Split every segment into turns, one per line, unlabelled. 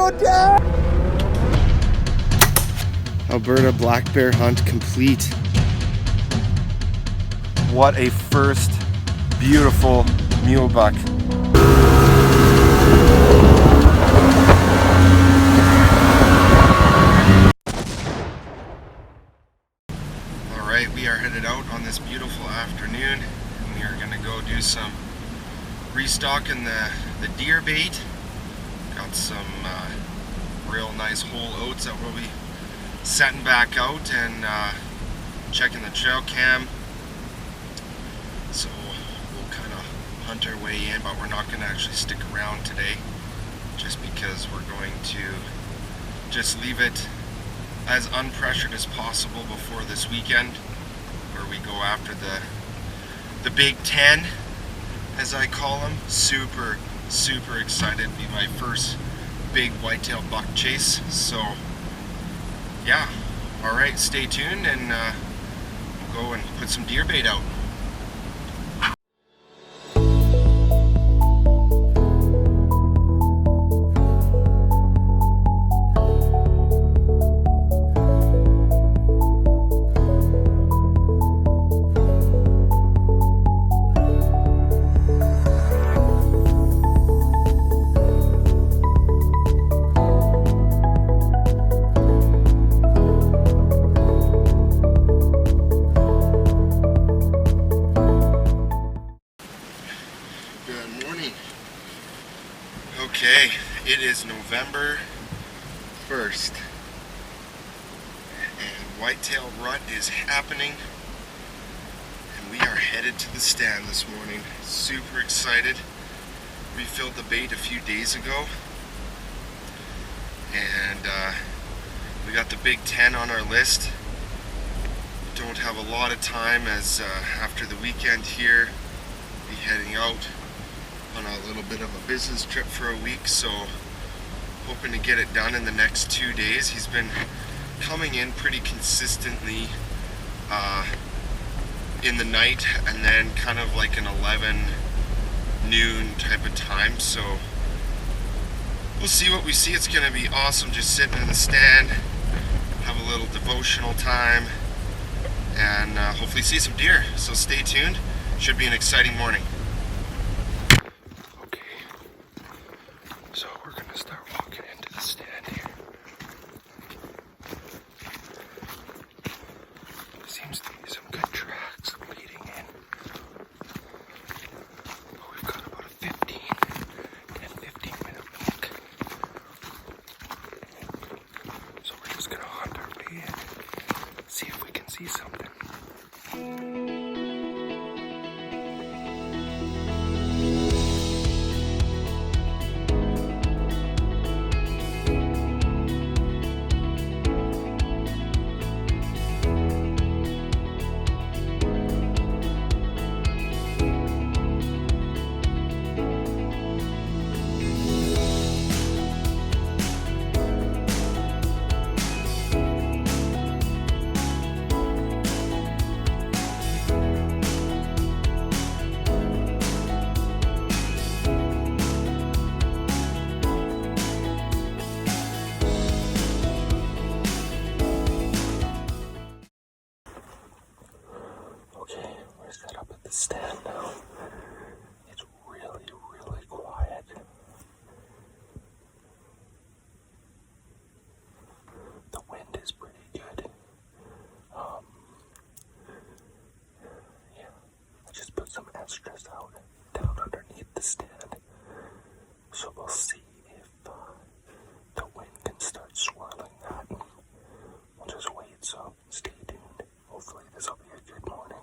eluded! Alberta black bear hunt complete. What a first beautiful mule buck. Alright, we are headed out on this beautiful afternoon, and we are going to go do some restocking the deer bait. Got some real nice whole oats that we'll be setting back out and checking the trail cam. So we'll kind of hunt our way in, but we're not going to actually stick around today, just because we're going to just leave it as unpressured as possible before this weekend, where we go after the Big 10, as I call them. Super excited to be my first big whitetail buck chase. So yeah, alright, stay tuned, and we'll go and put some deer bait out. Okay, it is November 1st, and whitetail rut is happening, and we are headed to the stand this morning. Super excited. Refilled the bait a few days ago, and we got the Big 10 on our list. Don't have a lot of time, as after the weekend here, be heading out on a little bit of a business trip for a week, so hoping to get it done in the next 2 days. He's been coming in pretty consistently in the night, and then kind of like an 11 noon type of time, so we'll see what we see. It's gonna be awesome just sitting in the stand, have a little devotional time, and hopefully see some deer. So stay tuned. Should be an exciting morning. So we're going to start walking into the stand here. There seems to be some good tracks leading in. But we've got about a 10-15 minute walk. So we're just going to hunt our way in, see if we can see something. We're set up at the stand now. It's really quiet. The wind is pretty good. Yeah, I just put some extras out down underneath the stand, so we'll see if the wind can start swirling that. We'll just wait, so stay tuned. Hopefully this will be a good morning.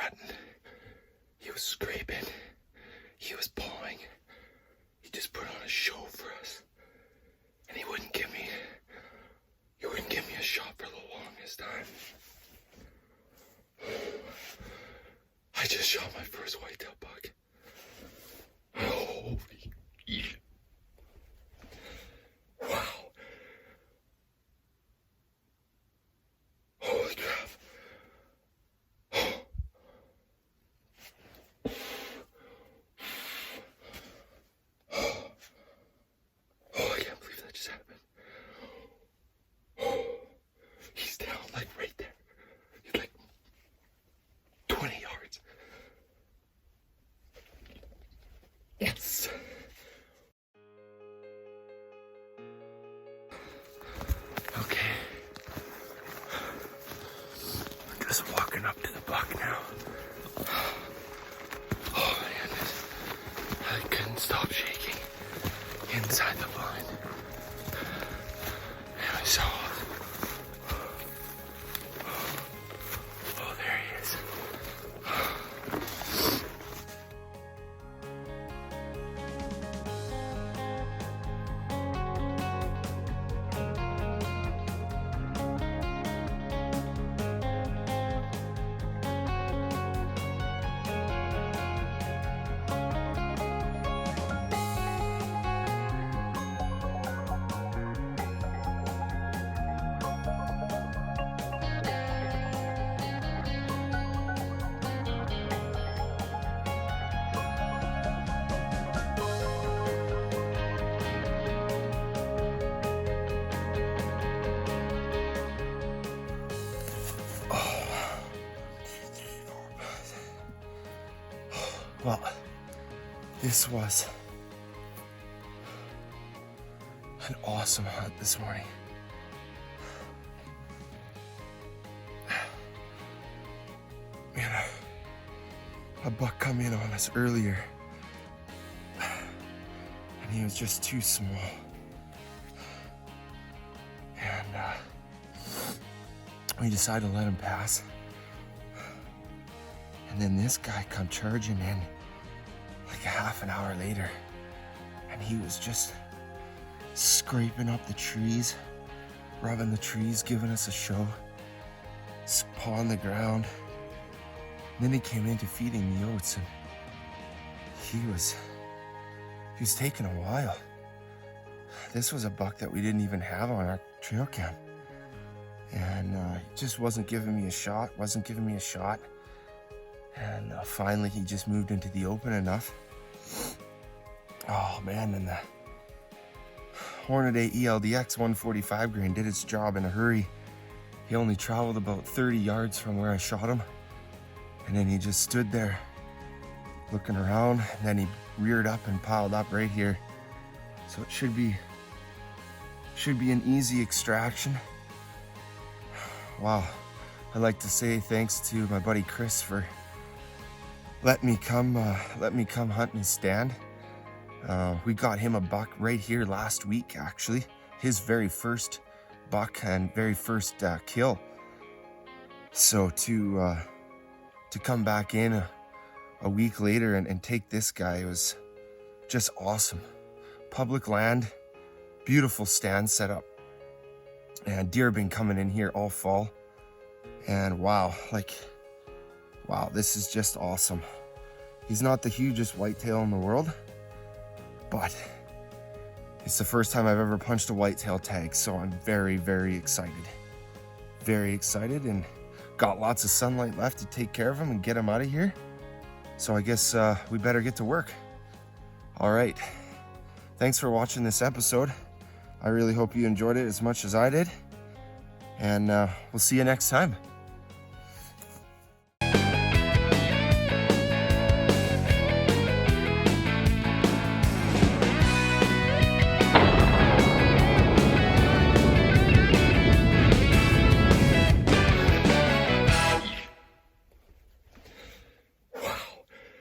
hunting. He was scraping. He was pawing. He just put on a show for us. And he wouldn't give me a shot for the longest time. I just shot my first whitetail buck. Holy shit. Wow. Holy crap. Oh, I can't believe that just happened. He's down, like right there. He's like 20 yards. Yes. Okay. I'm just walking up to the buck now. Oh man, I couldn't stop shaking inside the blind. It was so awesome. Oh, there he is. Well, this was an awesome hunt this morning. We had a buck come in on us earlier, and he was just too small. And we decided to let him pass. And then this guy come charging in like a half an hour later, and he was just scraping up the trees, rubbing the trees, giving us a show, pawing the ground. And then he came into feeding the oats, and he was taking a while. This was a buck that we didn't even have on our trail cam, and he just wasn't giving me a shot. And finally, he just moved into the open enough. Oh man, and the Hornady ELDX 145 grain did its job in a hurry. He only traveled about 30 yards from where I shot him. And then he just stood there looking around, and then he reared up and piled up right here. So it should be an easy extraction. Wow. I'd like to say thanks to my buddy Chris for let me come hunt in his stand. We got him a buck right here last week, actually. His very first buck and very first kill. So to come back in a week later and take this guy was just awesome. Public land, beautiful stand setup. And deer have been coming in here all fall. And wow, this is just awesome. He's not the hugest whitetail in the world, but it's the first time I've ever punched a whitetail tag, so I'm very, very excited. Very excited, and got lots of sunlight left to take care of him and get him out of here. So I guess we better get to work. All right. Thanks for watching this episode. I really hope you enjoyed it as much as I did. And we'll see you next time.